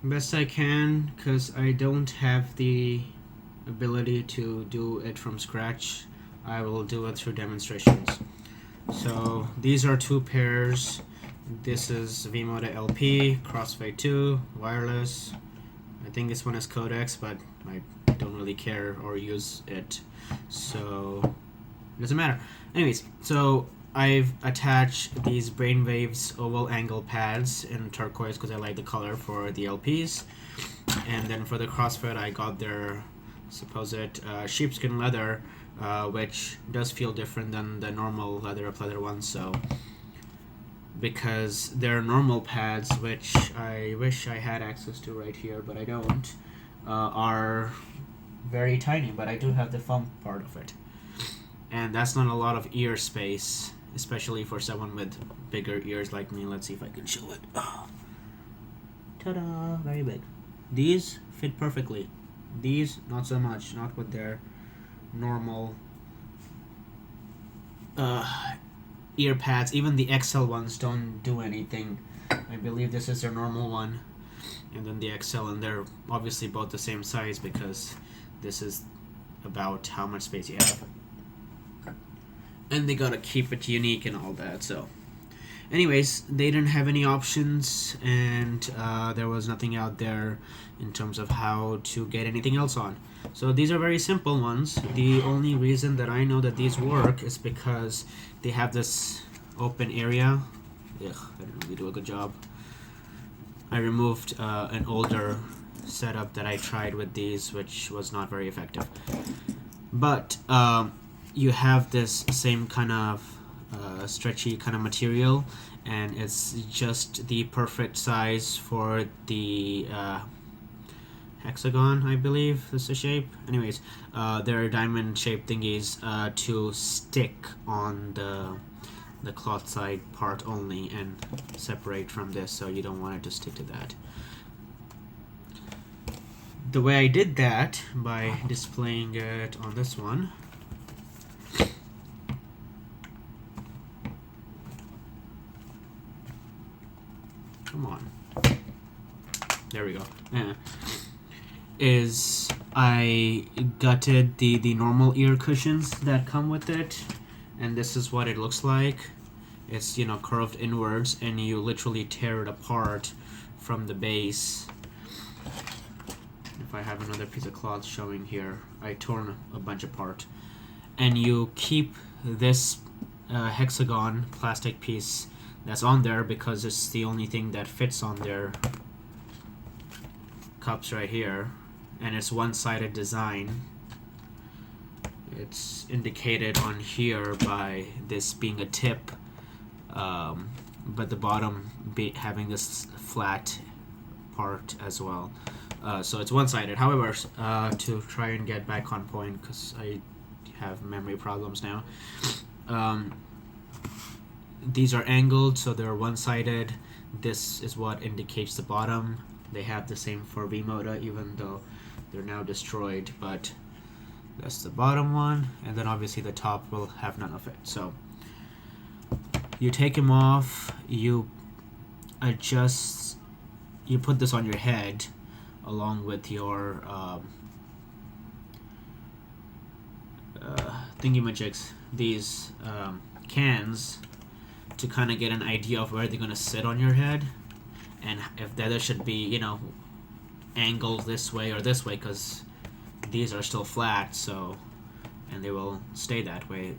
Best I can, because I don't have the ability to do it from scratch. I will do it through demonstrations. So these are two pairs. This is V-Moda LP, Crossfade 2, wireless. I think this one is codecs, but I don't really care or use it, so it doesn't matter. Anyways, so I've attached these Brainwavz oval angle pads in turquoise because I like the color for the LPs, and then for the crossfade I got their supposed sheepskin leather, which does feel different than the normal leather ones. So because they're normal pads, which I wish I had access to right here, but I don't, are very tiny, but I do have the foam part of it. And that's not a lot of ear space, especially for someone with bigger ears like me. Let's see if I can show it. Oh. Ta-da! Very big. These fit perfectly. These, not so much. Not with their normal ear pads. Even the XL ones don't do anything. I believe this is their normal one, and then the XL, and they're obviously both the same size because this is about how much space you have. And they gotta keep it unique and all that. So anyways, they didn't have any options, and there was nothing out there in terms of how to get anything else on. So these are very simple ones. The only reason that I know that these work is because they have this open area. Ugh, I didn't really do a good job. I removed an older setup that I tried with these, which was not very effective. But you have this same kind of stretchy kind of material, and it's just the perfect size for the hexagon, I believe this is the shape. Anyways, they're diamond shaped thingies to stick on the cloth side part only and separate from this, so you don't want it to stick to that. The way I did that, by displaying it on this one, come on, there we go, is I gutted the normal ear cushions that come with it, and this is what it looks like. It's, you know, curved inwards, and you literally tear it apart from the base. If I have another piece of cloth showing here, I torn a bunch apart, and you keep this hexagon plastic piece that's on there because it's the only thing that fits on their cups right here, and it's one-sided design. It's indicated on here by this being a tip, but the bottom having this flat part as well. So it's one-sided. However, to try and get back on point, because I have memory problems now, these are angled, so they're one-sided. This is what indicates the bottom. They have the same for V-Moda, even though they're now destroyed, but that's the bottom one, and then obviously the top will have none of it. So you take them off, you adjust, you put this on your head along with your thingy-majigs, these cans, to kind of get an idea of where they're going to sit on your head, and if the other should be, you know, angled this way or this way, because these are still flat, so, and they will stay that way.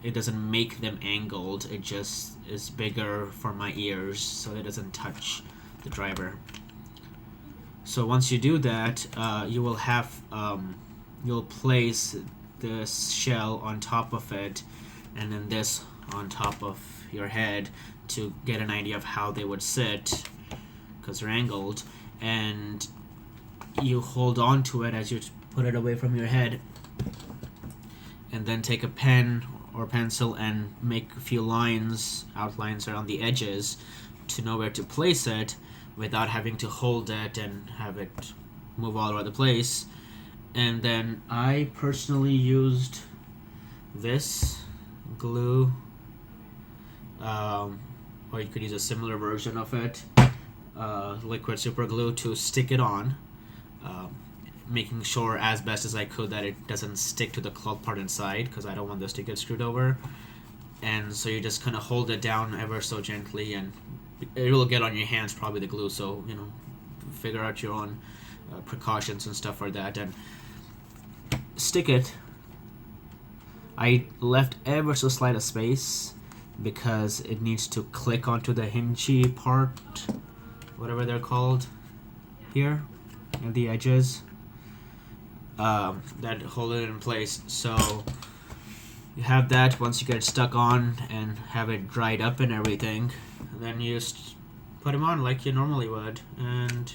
It doesn't make them angled, it just is bigger for my ears so it doesn't touch the driver. So once you do that, you will have you'll place this shell on top of it, and then this on top of your head to get an idea of how they would sit, because they're angled, and you hold on to it as you put it away from your head, and then take a pen or pencil and make a few outlines around the edges to know where to place it without having to hold it and have it move all over the place. And then I personally used this glue, or you could use a similar version of it. liquid super glue to stick it on, making sure as best as I could that it doesn't stick to the cloth part inside, because I don't want this to get screwed over. And so you just kind of hold it down ever so gently, and it will get on your hands, probably, the glue, so figure out your own precautions and stuff like that, and stick it. I left ever so slight a space because it needs to click onto the hingey part, whatever they're called, here at the edges, that hold it in place. So you have that. Once you get it stuck on and have it dried up and everything, then you just put them on like you normally would, and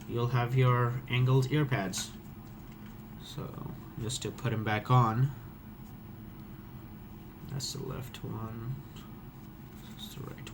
you'll have your angled ear pads. So just to put them back on, that's the left one, that's the right one.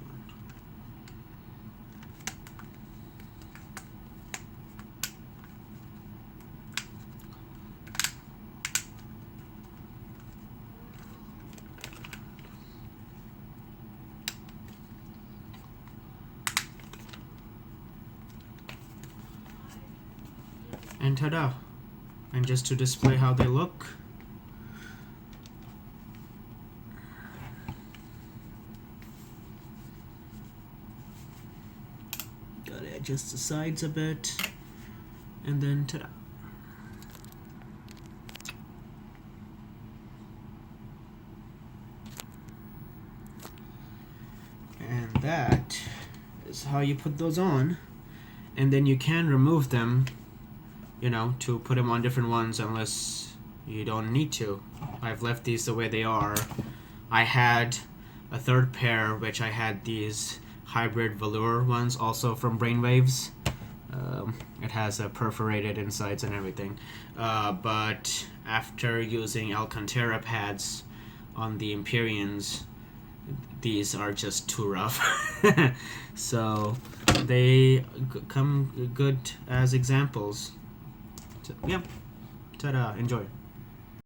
And ta-da! And just to display how they look, gotta adjust the sides a bit, and then ta-da! And that is how you put those on, and then you can remove them, to put them on different ones, unless you don't need to. I've left these the way they are. I had a third pair, which I had these hybrid velour ones, also from Brainwavz. It has a perforated insides and everything. But after using Alcantara pads on the Empyreans, these are just too rough. So they come good as examples. So, yeah, ta-da, enjoy.